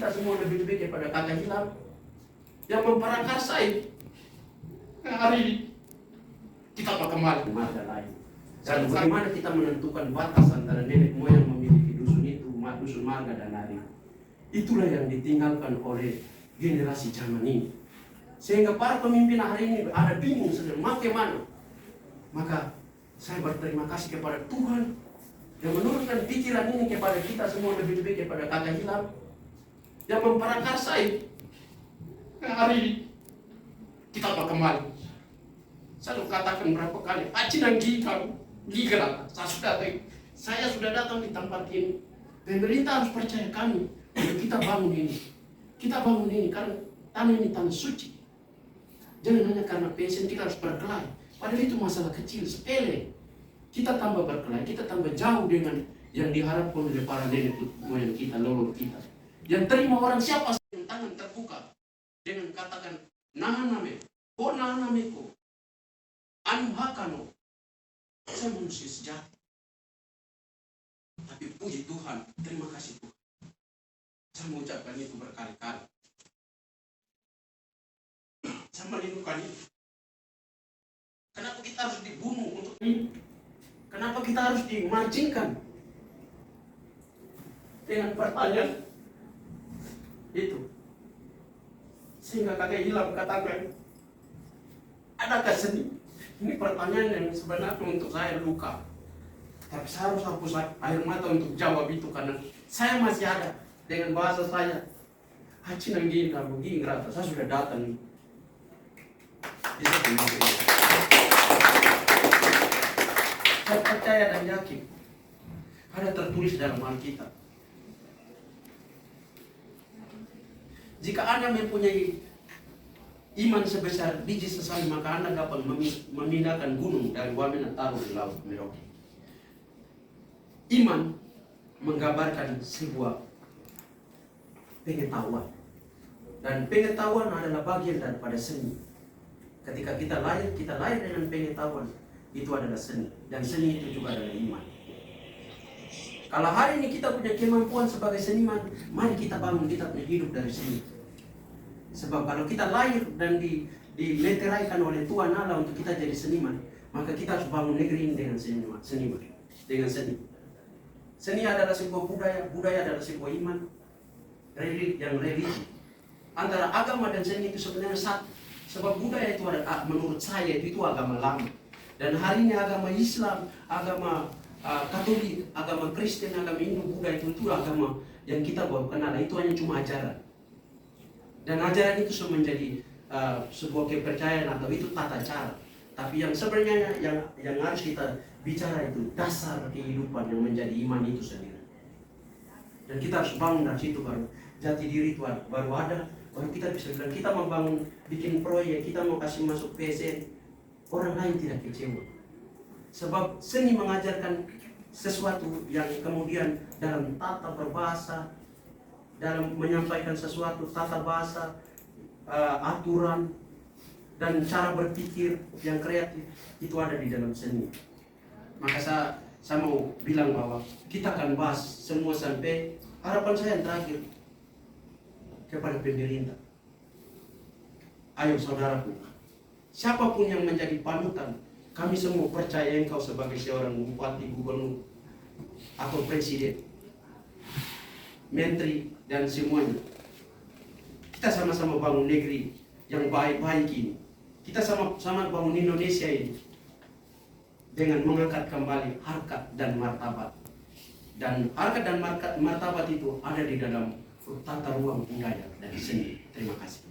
kita semua lebih-lebih kepada kakak hilang yang memperakarsai hari ini. Kita mau kembali marga lain. Dan bagaimana kita menentukan batas antara nenek moyang memiliki dusun itu, dusun marga dan hari. Itulah yang ditinggalkan oleh generasi zaman ini. Sehingga para pemimpin hari ini ada bingung sedang bagaimana. Maka saya berterima kasih kepada Tuhan yang menurunkan pikiran ini kepada kita semua, lebih-lebih kepada kakak hilang yang memperakarsai hari ini. Kita mau kembali. Saya katakan berapa kali, acinan gila. Saya sudah datang di tempat ini. Pemerintah harus percaya kami. Kita bangun ini. Kita bangun ini karena tanah ini tanah suci. Jangan hanya karena passion kita harus berkelahi. Padahal itu masalah kecil, sepele. Kita tambah berkelahi, kita tambah jauh dengan yang diharapkan oleh para nenek moyang kita, leluhur kita. Yang terima orang siapa dengan tangan terbuka. Dengan katakan, nahaname, ko nahanameko, anu hakano. Saya manusia sejati. Tapi puji Tuhan, terima kasih Tuhan. Saya mengucapkan itu berkali-kali. Saya merindukan itu. Kenapa kita harus dibunuh untuk ini? Kenapa kita harus dimarjinkan? Dengan pertanyaan itu. Sehingga kakek hilang katakan, adakah seni? Ini pertanyaan yang sebenarnya untuk saya luka. Tapi saya harus hapus air mata untuk jawab itu karena saya masih ada dengan bahasa saya. Haci nanggin kamu gini rata, saya sudah datang. Saya percaya dan yakin ada tertulis dalam Alkitab. Jika Anda mempunyai iman sebesar biji sesali, maka Anda dapat memindahkan gunung dari Wamena taruh di Laut Merauke. Iman menggambarkan sebuah pengetahuan. Dan pengetahuan adalah bagian daripada seni. Ketika kita lahir dengan pengetahuan, itu adalah seni. Dan seni itu juga adalah iman. Kalau hari ini kita punya kemampuan sebagai seniman, mari kita bangun kita punya hidup dari seni. Sebab kalau kita lahir dan dileteraikan oleh Tuhan Allah untuk kita jadi seniman, maka kita harus bangun negeri ini dengan seniman. Dengan seni. Seni adalah sebuah budaya adalah sebuah iman. Religi. Antara agama dan seni itu sebenarnya satu. Sebab budaya itu ada, menurut saya itu agama lama. Dan hari ini agama Islam, agama Katolik, agama Kristen, agama Hindu, Buddha itu agama yang kita baru kenal. Itu hanya cuma ajaran. Dan ajaran itu sudah menjadi sebuah kepercayaan atau itu tata cara. Tapi yang sebenarnya yang harus kita bicara itu dasar kehidupan yang menjadi iman itu sendiri. Dan kita harus bangun dari situ baru jati diri itu baru ada. Baru kita bisa bilang kita mau bangun, bikin proyek, kita mau kasih masuk PSN, orang lain tidak kecewa. Sebab seni mengajarkan sesuatu yang kemudian dalam tata berbahasa, dalam menyampaikan sesuatu, tata bahasa, aturan, dan cara berpikir yang kreatif, itu ada di dalam seni. Maka saya mau bilang bahwa kita akan bahas semua sampai harapan saya yang terakhir kepada pemerintah. Ayo saudaraku, siapapun yang menjadi panutan, kami semua percaya engkau sebagai seorang bupati, gubernur, atau presiden, menteri, dan semuanya. Kita sama-sama bangun negeri yang baik-baik ini. Kita sama-sama bangun Indonesia ini dengan mengangkat kembali harkat dan martabat. Dan harkat dan martabat itu ada di dalam tata ruang budaya dan seni. Terima kasih.